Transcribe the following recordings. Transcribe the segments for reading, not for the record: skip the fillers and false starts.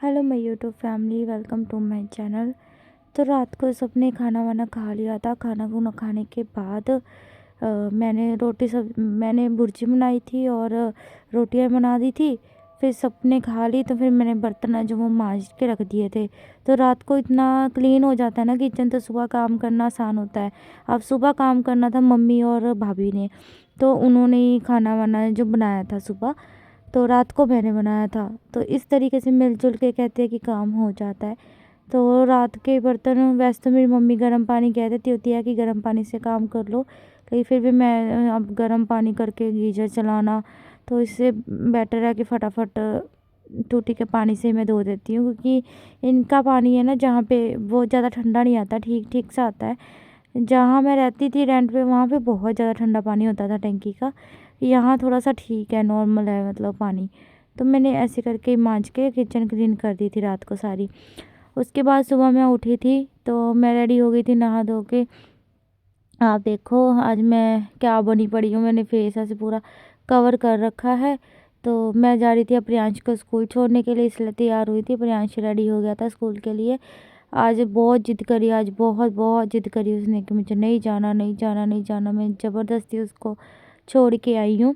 Hello my YouTube family, welcome to my channel. तो रात को सबने खाना वाना खा लिया था। खाना खुना खाने के बाद मैंने भुर्जी बनाई थी और रोटियां बना दी थी। फिर सबने खा ली तो फिर मैंने बर्तन है जो वो मांज के रख दिए थे। तो रात को इतना क्लीन हो जाता है ना किचन, तो सुबह काम करना आसान होता है। अब सुबह काम करना था मम्मी और भाभी ने, तो उन्होंने ही खाना वाना जो बनाया था सुबह, तो रात को मैंने बनाया था। तो इस तरीके से मिलजुल के कहते हैं कि काम हो जाता है। तो रात के बर्तन वैसे तो मेरी मम्मी गर्म पानी कह देती होती है कि गर्म पानी से काम कर लो, लेकिन फिर भी मैं अब गर्म पानी करके गीजर चलाना, तो इससे बेटर है कि फटाफट टूटी के पानी से मैं धो देती हूँ, क्योंकि इनका पानी है ना जहाँ पे बहुत ज़्यादा ठंडा नहीं आता, ठीक ठीक सा आता है। जहाँ मैं रहती थी रेंट पे वहाँ पे बहुत ज़्यादा ठंडा पानी होता था टंकी का। यहाँ थोड़ा सा ठीक है, नॉर्मल है मतलब पानी। तो मैंने ऐसे करके मांज के किचन क्लीन कर दी थी रात को सारी। उसके बाद सुबह मैं उठी थी तो मैं रेडी हो गई थी नहा धो के। आप देखो आज मैं क्या बनी पड़ी हूँ, मैंने फेस ऐसे पूरा कवर कर रखा है। तो मैं जा रही थी अब प्रियांश को स्कूल छोड़ने के लिए, इसलिए तैयार हुई थी। प्रियांश रेडी हो गया था स्कूल के लिए। आज बहुत ज़िद करी, आज बहुत बहुत ज़िद करी उसने कि मुझे नहीं जाना, नहीं जाना, नहीं जाना। मैं ज़बरदस्ती उसको छोड़ के आई हूँ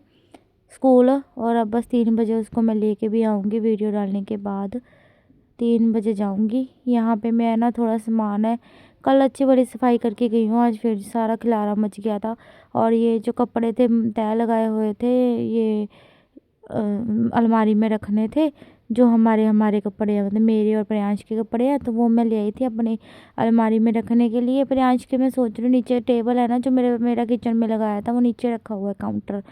स्कूल, और अब बस 3 बजे उसको मैं लेके भी आऊँगी। वीडियो डालने के बाद 3 बजे जाऊँगी। यहाँ पे मैं ना थोड़ा सामान है, कल अच्छी बड़ी सफाई करके गई हूँ, आज फिर सारा खिलारा मच गया था। और ये जो कपड़े थे तय लगाए हुए थे, ये अलमारी में रखने थे, जो हमारे हमारे कपड़े हैं, मतलब मेरे और प्रियांश के कपड़े हैं, तो वो मैं ले आई थी अपनी अलमारी में रखने के लिए। प्रियांश के मैं सोच रही हूँ नीचे टेबल है ना जो मेरा किचन में लगाया था, वो नीचे रखा हुआ है काउंटर,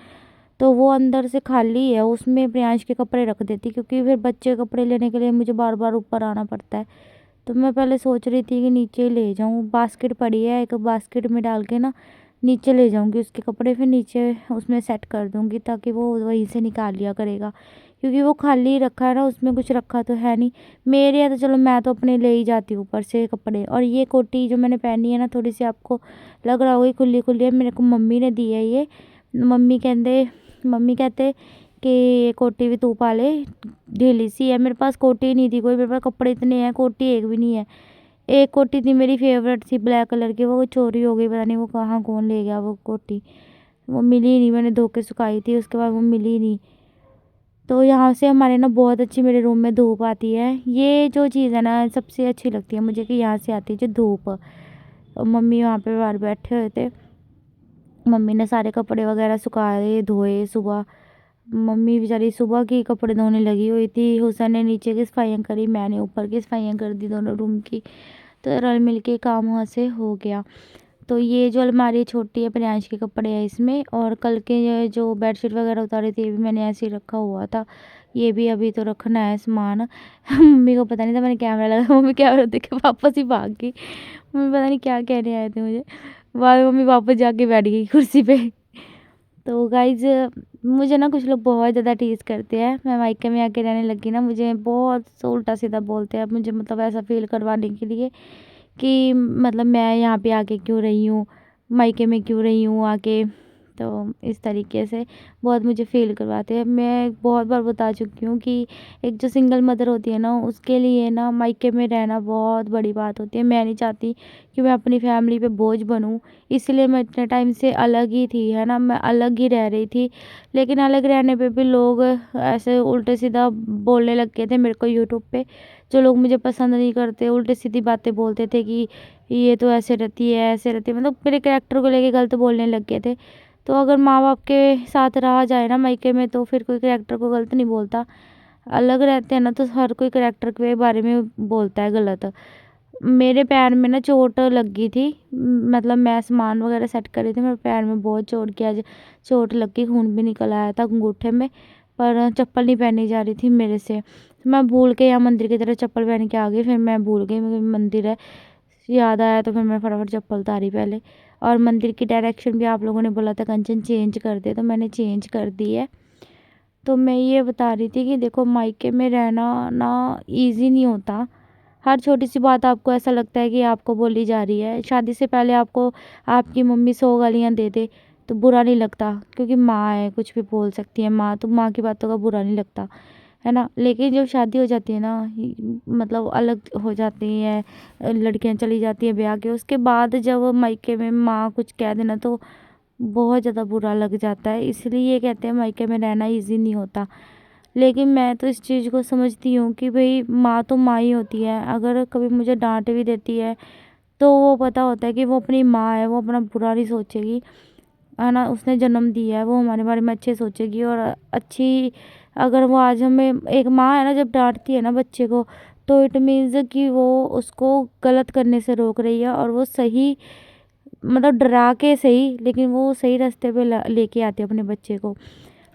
तो वो अंदर से खाली है, उसमें प्रियांश के कपड़े रख देती, क्योंकि फिर बच्चे कपड़े लेने के लिए मुझे बार बार ऊपर आना पड़ता है। तो मैं पहले सोच रही थी कि नीचे ही ले जाऊँ, बास्केट पड़ी है, एक बास्केट में डाल के ना नीचे ले जाऊँगी उसके कपड़े, फिर नीचे उसमें सेट कर दूँगी ताकि वो वहीं से निकाल लिया करेगा, क्योंकि वो खाली रखा है ना, उसमें कुछ रखा तो है नहीं। मेरे है तो चलो मैं तो अपने ले ही जाती हूँ ऊपर से कपड़े। और ये कोटी जो मैंने पहनी है ना, थोड़ी सी आपको लग रहा होगी खुली खुली है, मेरे को मम्मी ने दी है ये। मम्मी कहते कि ये कोटी भी तू पा ले, ढीली सी है। मेरे पास कोटी नहीं थी कोई, मेरे पास कपड़े इतने हैं, कोटी एक भी नहीं है। एक कोटी थी मेरी फेवरेट थी ब्लैक कलर की, वो चोरी हो गई, पता नहीं वो कहाँ कौन ले गया वो कोटी, वो मिली नहीं। मैंने धो के सुखाई थी, उसके बाद वो मिली नहीं। तो यहाँ से हमारे ना बहुत अच्छी मेरे रूम में धूप आती है। ये जो चीज़ है ना सबसे अच्छी लगती है मुझे, कि यहाँ से आती है जो धूप। और मम्मी वहाँ पे बाहर बैठे हुए थे, मम्मी ने सारे कपड़े वगैरह सुखाए धोए सुबह। मम्मी बेचारी सुबह की कपड़े धोने लगी हुई थी। हुसैन ने नीचे की सफाइयाँ करी, मैंने ऊपर की सफाइयाँ कर दी दोनों रूम की। तो रल मिल के काम वहाँ से हो गया। तो ये जो अलमारी छोटी है, प्रियांश के कपड़े हैं इसमें, और कल के ये जो बेडशीट वगैरह उतारी थी ये भी मैंने ऐसे ही रखा हुआ था। ये भी अभी तो रखना है सामान। मम्मी को पता नहीं था मैंने कैमरा लगा, मम्मी कैमरा देख के वापस ही भाग गई। मम्मी पता नहीं क्या कहने आए थे मुझे, बाद में मम्मी वापस जाके बैठ गई कुर्सी पे। तो गाइज़, मुझे ना कुछ लोग बहुत ज़्यादा टीज़ करते हैं। मैं मायके में आके रहने लगी ना, मुझे बहुत उल्टा सीधा बोलते हैं मुझे, मतलब ऐसा फ़ील करवाने के लिए कि मतलब मैं यहाँ पे आके क्यों रही हूँ, मायके में क्यों रही हूँ आके। तो इस तरीके से बहुत मुझे फ़ील करवाते हैं। मैं बहुत बार बता चुकी हूँ कि एक जो सिंगल मदर होती है ना, उसके लिए ना मायके में रहना बहुत बड़ी बात होती है। मैं नहीं चाहती कि मैं अपनी फैमिली पे बोझ बनूँ, इसलिए मैं इतने टाइम से अलग ही थी, है ना, मैं अलग ही रह रही थी। लेकिन अलग रहने पे भी लोग ऐसे उल्टे सीधा बोलने लग गए थे मेरे को यूट्यूब पे। जो लोग मुझे पसंद नहीं करते उल्टी सीधी बातें बोलते थे कि ये तो ऐसे रहती है, ऐसे रहती है, मतलब मेरे कैरेक्टर को लेके गलत बोलने लग गए थे। तो अगर माँ बाप के साथ रहा जाए ना मायके में, तो फिर कोई कैरेक्टर को गलत नहीं बोलता। अलग रहते हैं ना तो हर कोई कैरेक्टर के बारे में बोलता है गलत। मेरे पैर में ना चोट लग गई थी, मतलब मैं सामान वगैरह सेट कर रही थी, मेरे पैर में बहुत चोट किया, आज चोट लग गई, खून भी निकल आया था अंगूठे में। पर चप्पल नहीं पहनी जा रही थी मेरे से, तो मैं भूल के यहाँ मंदिर की तरफ चप्पल पहन के आ गई। फिर मैं भूल गई मंदिर है, याद आया तो फिर मैं फटाफट चप्पल उतारी पहले। और मंदिर की डायरेक्शन भी आप लोगों ने बोला था कंचन चेंज कर दे, तो मैंने चेंज कर दी है। तो मैं ये बता रही थी कि देखो मायके में रहना ना इजी नहीं होता। हर छोटी सी बात आपको ऐसा लगता है कि आपको बोली जा रही है। शादी से पहले आपको आपकी मम्मी 100 गालियाँ दे दे तो बुरा नहीं लगता, क्योंकि माँ है, कुछ भी बोल सकती है माँ, तो माँ की बातों का बुरा नहीं लगता, है ना। लेकिन जब शादी हो जाती है ना, मतलब अलग हो जाती है, लड़कियां चली जाती है ब्याह के, उसके बाद जब मायके में माँ कुछ कह देना तो बहुत ज़्यादा बुरा लग जाता है। इसलिए ये कहते हैं मायके में रहना इजी नहीं होता। लेकिन मैं तो इस चीज़ को समझती हूँ कि भाई माँ तो माँ ही होती है। अगर कभी मुझे डांट भी देती है तो वो पता होता है कि वो अपनी माँ है, वो अपना बुरा नहीं सोचेगी, है ना। उसने जन्म दिया है, वो हमारे बारे में अच्छे सोचेगी और अच्छी। अगर वो आज हमें, एक माँ है ना, जब डांटती है ना बच्चे को, तो इट मीन्स कि वो उसको गलत करने से रोक रही है, और वो सही, मतलब डरा के सही, लेकिन वो सही रास्ते पे लेके आती है अपने बच्चे को।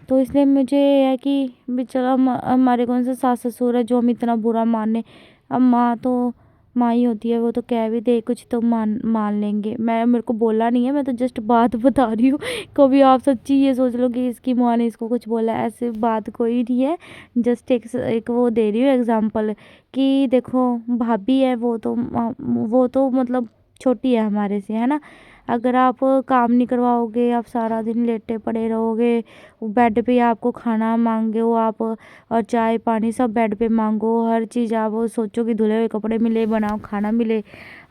तो इसलिए मुझे ये है कि भी चलो, हमारे कौन सा सास ससुर है जो हम इतना बुरा माने। अब माँ तो माँ ही होती है, वो तो कह भी दे कुछ तो मान मान लेंगे। मेरे को बोला नहीं है, मैं तो जस्ट बात बता रही हूँ। कभी आप सच्ची ये सोच लो कि इसकी माँ ने इसको कुछ बोला, ऐसी बात कोई नहीं है। जस्ट एक वो दे रही हूँ एग्जाम्पल कि देखो, भाभी है वो तो मतलब छोटी है हमारे से, है ना। अगर आप काम नहीं करवाओगे, आप सारा दिन लेटे पड़े रहोगे, बेड पे आपको खाना मांगे हो आप, और चाय पानी सब बेड पे मांगो, हर चीज़ आप सोचो कि धुले हुए कपड़े मिले, बनाओ खाना मिले,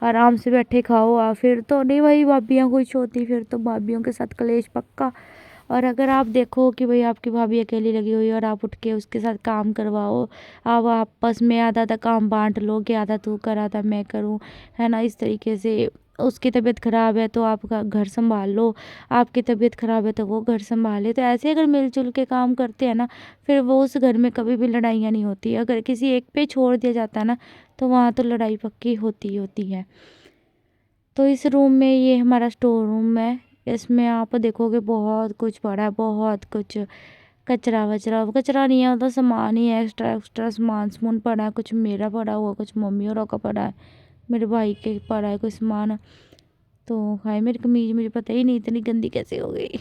आराम से बैठे खाओ आप, फिर तो नहीं भाई भाभियाँ खुश होती, फिर तो भाभियों के साथ कलेश पक्का। और अगर आप देखो कि भाई आपकी भाभी अकेली लगी हुई है और आप उठ के उसके साथ काम करवाओ, आप आपस में आधा आधा काम बांट लो कि आधा तू कर आधा मैं करूँ, है ना। इस तरीके से उसकी तबीयत ख़राब है तो आपका घर संभाल लो, आपकी तबीयत ख़राब है तो वो घर संभाले। तो ऐसे अगर मिलजुल के काम करते हैं ना, फिर वो उस घर में कभी भी लड़ाइयाँ नहीं होती। अगर किसी एक पे छोड़ दिया जाता है ना, तो वहाँ तो लड़ाई पक्की होती होती है। तो इस रूम में, ये हमारा स्टोर रूम है, इसमें आप देखोगे बहुत कुछ पड़ा है, बहुत कुछ कचरा वचरा, कचरा नहीं है मतलब सामान ही है, एक्स्ट्रा एक्स्ट्रा सामान समून पड़ा है, कुछ मेरा पड़ा हुआ, कुछ मम्मी और का पड़ा है, मेरे भाई के पड़ा है कोई सामान। तो हाय, मेरी कमीज मुझे पता ही नहीं इतनी गंदी कैसे हो गई।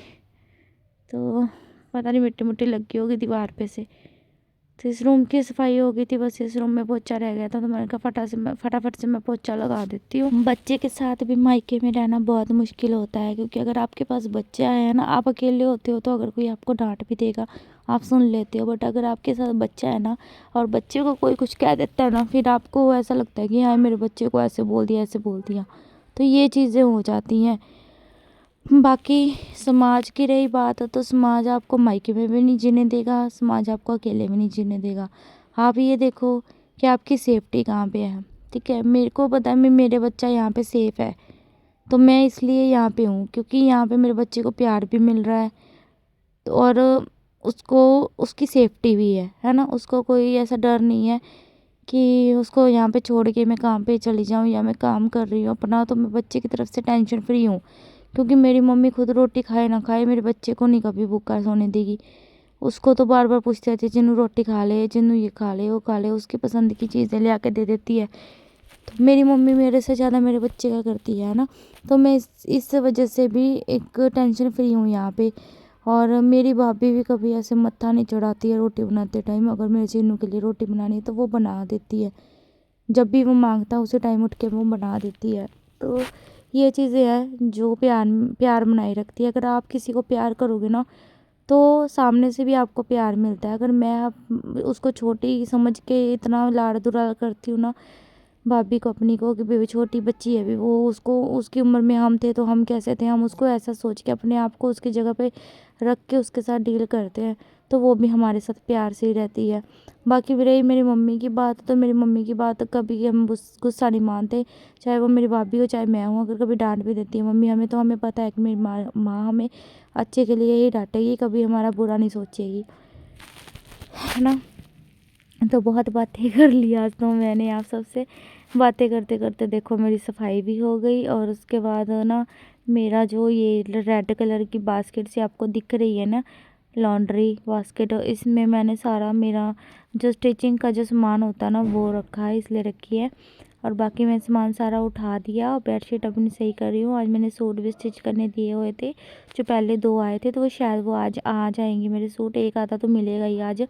तो पता नहीं मिट्टी मुट्टी लग गई होगी दीवार पे से। तो इस रूम की सफाई हो गई थी, बस इस रूम में पोछा रह गया था, तो मैंने कहा फटाफट से मैं पोछा लगा देती हूँ। बच्चे के साथ भी मायके में रहना बहुत मुश्किल होता है, क्योंकि अगर आपके पास बच्चा है ना, आप अकेले होते हो तो अगर कोई आपको डांट भी देगा आप सुन लेते हो, बट अगर आपके साथ बच्चा है ना, और बच्चे को कोई कुछ कह देता है ना, फिर आपको ऐसा लगता है कि हाँ, मेरे बच्चे को ऐसे बोल दिया ऐसे बोल दिया। तो ये चीज़ें हो जाती हैं। बाकी समाज की रही बात है, तो समाज आपको मायके में भी नहीं जीने देगा, समाज आपको अकेले में नहीं जीने देगा। आप ये देखो कि आपकी सेफ्टी कहाँ पे है। ठीक है, मेरे को पता है मेरे बच्चा यहाँ पे सेफ़ है, तो मैं इसलिए यहाँ पे हूँ, क्योंकि यहाँ पे मेरे बच्चे को प्यार भी मिल रहा है, और उसको उसकी सेफ्टी भी है ना। उसको कोई ऐसा डर नहीं है कि उसको यहाँ पे छोड़ के मैं काम पे चली जाऊँ, या मैं काम कर रही हूँ अपना, तो मैं बच्चे की तरफ से टेंशन फ्री हूँ। क्योंकि मेरी मम्मी खुद रोटी खाए ना खाए, मेरे बच्चे को नहीं कभी भूखा सोने देगी। उसको तो बार बार पूछते रहती है, जिन्नू रोटी खा ले, जिन्नू ये खा ले वो खा ले, उसकी पसंद की चीज़ें ले आके दे देती है। तो मेरी मम्मी मेरे से ज़्यादा मेरे बच्चे का करती है ना। तो मैं इस वजह से भी एक टेंशन फ्री हूँ यहाँ पे। और मेरी भाभी भी कभी ऐसे मत्था नहीं चढ़ाती है रोटी बनाते टाइम। अगर मेरे चिन्नू के लिए रोटी बनानी है तो वो बना देती है, जब भी वो मांगता है उसी टाइम उठ के वो बना देती है। तो ये चीज़ें हैं जो प्यार प्यार बनाए रखती है। अगर आप किसी को प्यार करोगे ना, तो सामने से भी आपको प्यार मिलता है। अगर मैं उसको छोटी समझ के इतना लाड़ दुलार करती हूँ ना, भाभी को अपनी को, कि बेबी छोटी बच्ची है अभी, वो उसको उसकी उम्र में हम थे तो हम कैसे थे, हम उसको ऐसा सोच के अपने आप को उसकी जगह पे रख के उसके साथ डील करते हैं, तो वो भी हमारे साथ प्यार से ही रहती है। बाकी भी रही मेरी मम्मी की बात, तो मेरी मम्मी की बात कभी हम गुस्सा नहीं मानते, चाहे वो मेरी भाभी हो चाहे मैं हूँ। अगर कभी डांट भी देती है मम्मी हमें, तो हमें पता है कि मेरी माँ हमें अच्छे के लिए ही डांटेगी, कभी हमारा बुरा नहीं सोचेगी, है ना। तो बहुत बातें कर ली आज तो मैंने आप सबसे। बातें करते करते देखो मेरी सफाई भी हो गई, और उसके बाद ना मेरा जो ये रेड कलर की बास्केट से आपको दिख रही है ना, लॉन्ड्री बास्केट, इसमें मैंने सारा मेरा जो स्टिचिंग का जो सामान होता है ना वो रखा है, इसलिए रखी है। और बाकी मैं सामान सारा उठा दिया, और बेडशीट अपनी सही कर रही हूँ। आज मैंने सूट भी स्टिच करने दिए हुए थे, जो पहले 2 आए थे, तो वो शायद वो आज आ जाएंगे मेरे सूट। एक आधा तो मिलेगा ही आज।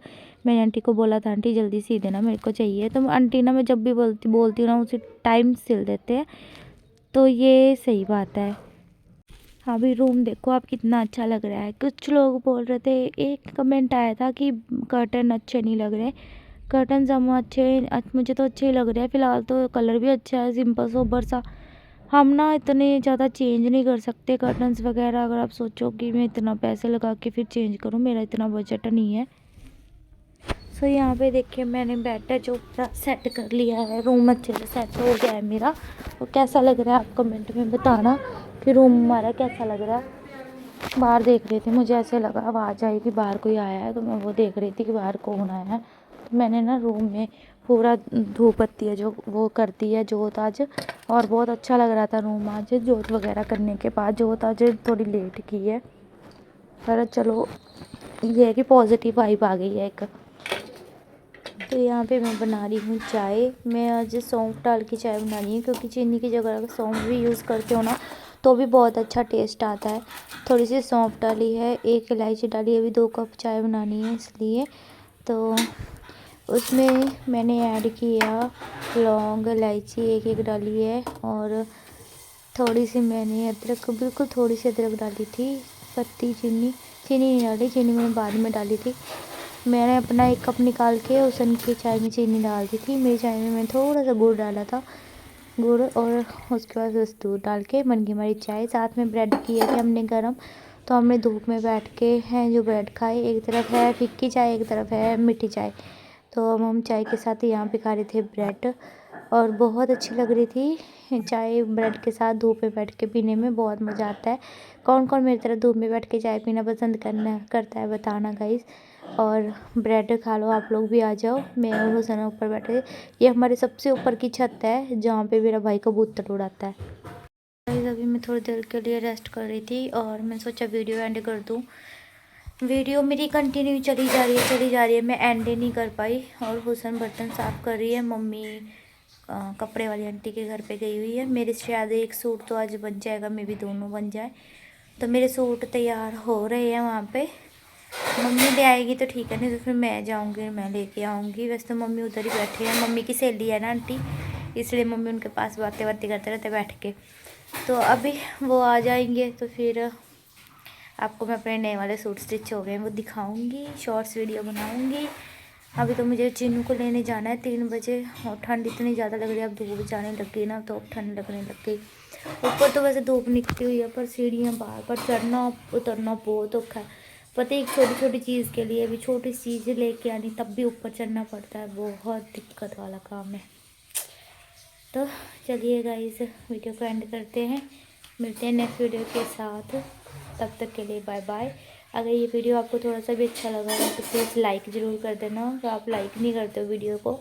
मैंने आंटी को बोला था, आंटी जल्दी सी देना मेरे को चाहिए। तो आंटी ना, मैं जब भी बोलती हूँ ना, उसी टाइम सिल देते हैं, तो ये सही बात है। अभी रूम देखो आप कितना अच्छा लग रहा है। कुछ लोग बोल रहे थे, एक कमेंट आया था कि कर्टन अच्छे नहीं लग रहे। कर्टन हम मुझे तो अच्छे ही लग रहे हैं फ़िलहाल तो। कलर भी अच्छा है, सिंपल सोबर सा। हम ना इतने ज़्यादा चेंज नहीं कर सकते कर्टन्स वगैरह। अगर आप सोचो कि मैं इतना पैसे लगा के फिर चेंज करूँ, मेरा इतना बजट नहीं है। सो यहाँ पे देखिए मैंने बेड जो पूरा सेट कर लिया है, रूम अच्छे से सेट हो गया है मेरा। और कैसा लग रहा है आप कमेंट में बताना कि रूम हमारा कैसा लग रहा है। बाहर देख रही थी, मुझे ऐसे लगा आवाज़ आई कि बाहर कोई आया है, तो मैं वो देख रही थी कि बाहर कौन आया है। तो मैंने ना रूम में पूरा धूप बत्ती है जो वो कर दी है जोत आज। और बहुत अच्छा लग रहा था रूम आज जोत वगैरह करने के बाद। जोत आज थोड़ी लेट की है, पर चलो ये है कि पॉजिटिव वाइब आ गई है एक। तो यहाँ पे मैं बना रही हूँ चाय। मैं आज सौंफ डाल के चाय बना रही हूँ, क्योंकि चीनी की जगह अगर सौंफ भी यूज़ करते हो ना तो भी बहुत अच्छा टेस्ट आता है। थोड़ी सी सौंफ डाली है, एक इलायची डाली है। अभी 2 कप चाय बनानी है इसलिए। तो उसमें मैंने ऐड किया लौंग इलायची एक एक डाली है, और थोड़ी सी मैंने अदरक, बिल्कुल थोड़ी सी अदरक डाली थी। पत्ती चीनी नहीं डाली, चीनी मैंने बाद में डाली थी। मैंने अपना 1 कप निकाल के उसन की चाय में चीनी डाल दी थी। मेरी चाय में मैंने थोड़ा सा गुड़ डाला था, गुड़, और उसके बाद बस दूध डाल के बन गई हमारी चाय। साथ में ब्रेड किए थे हमने गरम। तो हमने धूप में बैठ के हैं जो ब्रेड खाए। एक तरफ है फिक्की चाय, एक तरफ है मीठी चाय। तो अब हम चाय के साथ यहाँ पे खा रहे थे ब्रेड, और बहुत अच्छी लग रही थी चाय ब्रेड के साथ। धूप में बैठ के पीने में बहुत मज़ा आता है। कौन कौन मेरी तरह धूप में बैठ के चाय पीना पसंद करता है बताना गाइस। और ब्रेड खा लो, आप लोग भी आ जाओ। मैं और हुसैन ऊपर बैठे। ये हमारे सबसे ऊपर की छत है जहाँ पे मेरा भाई कबूतर उड़ाता है। गाइस अभी मैं थोड़ी देर के लिए रेस्ट कर रही थी, और मैं सोचा वीडियो एंड कर दूँ। वीडियो मेरी कंटिन्यू चली जा रही है, मैं एंड ही नहीं कर पाई। और हुसैन बर्तन साफ़ कर रही है, मम्मी कपड़े वाली आंटी के घर पे गई हुई है। मेरे शायद एक सूट तो आज बन जाएगा, मे भी दोनों बन जाए। तो मेरे सूट तैयार हो रहे हैं वहाँ पे। मम्मी ले आएगी तो ठीक है, नहीं तो फिर मैं जाऊँगी, मैं लेके आऊँगी। वैसे तो मम्मी उधर ही बैठे हैं, मम्मी की सहेली है ना आंटी, इसलिए मम्मी उनके पास बातें करते रहते बैठ के। तो अभी वो आ जाएंगे तो फिर आपको मैं अपने नए वाले सूट स्टिच हो गए वो दिखाऊंगी, शॉर्ट्स वीडियो बनाऊंगी। अभी तो मुझे चिन्नू को लेने जाना है 3 बजे, और ठंड इतनी ज़्यादा लग रही है। अब धूप जाने लग गई ना, तो अब ठंड लगने लग गई। ऊपर तो वैसे धूप निकली हुई है, पर सीढ़ियाँ बार बार चढ़ना उतरना बहुत औखा है। पता है, एक छोटी छोटी चीज़ के लिए भी, छोटी चीज़ लेके आनी तब भी ऊपर चढ़ना पड़ता है। बहुत दिक्कत वाला काम है। तो चलिए गाइस वीडियो को एंड करते हैं, मिलते हैं नेक्स्ट वीडियो के साथ। तब तक के लिए बाय बाय। अगर ये वीडियो आपको थोड़ा सा भी अच्छा लगा है तो प्लीज़ लाइक ज़रूर कर देना। तो आप लाइक नहीं करते हो वीडियो को,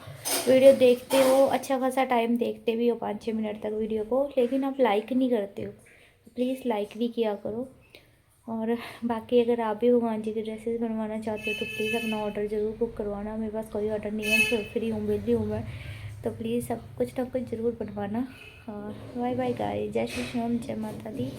वीडियो देखते हो, अच्छा खासा टाइम देखते भी हो 5-6 मिनट तक वीडियो को, लेकिन आप लाइक नहीं करते हो। प्लीज़ लाइक भी किया करो। और बाकी अगर आप भी भगवान जी के ड्रेसेस बनवाना चाहते हो तो प्लीज़ अपना ऑर्डर ज़रूर बुक करवाना। मेरे पास कोई ऑर्डर नहीं है, फ्री हूँ, बिल्ली हूँ मैं। तो प्लीज़ सब कुछ ना कुछ ज़रूर बनवाना। और बाय बाय गाइस, जय श्री राम, जय माता दी।